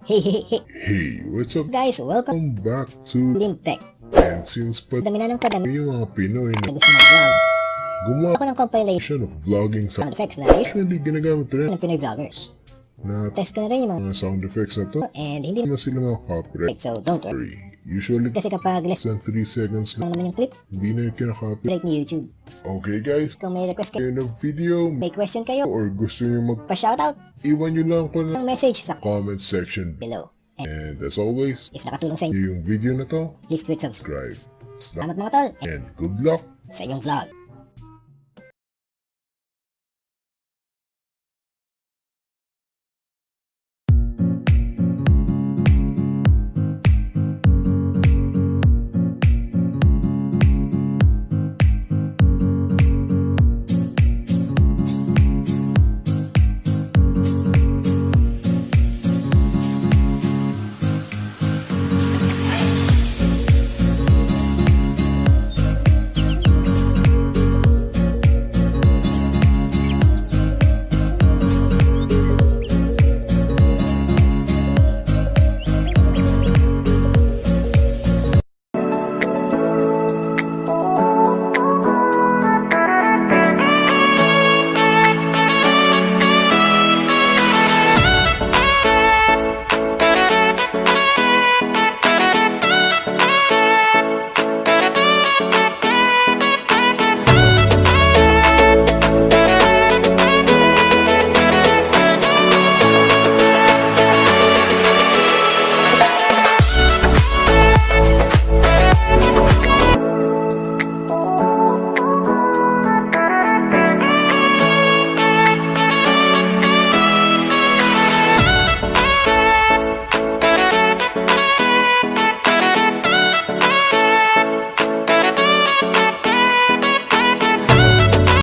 Hey, what's up Guys, welcome back to Tech. And since Dami na ng padami yung mga Pinoy na na gusto mag-vlog. gumawa Ako ng compilation of vlogging sound effects na actually ginagamit rin ng Pinoy vloggers. na Test ko na rin yung mga sound effects na to and hindi na sila mga copyright. so don't worry. Usually Kasi kapag less than 3 seconds lang lang naman yung clip, hindi na yung kinakopyright. direct ni YouTube. Okay guys, Kung may request kayo, in a video may question kayo, or gusto nyo pa-shoutout iwan nyo lang ko ng na message sa comment section. below. And as always, If nakatulong sa inyo, yung video na to, please click subscribe. subscribe. Salamat mga tol, And good luck! sa inyong vlog.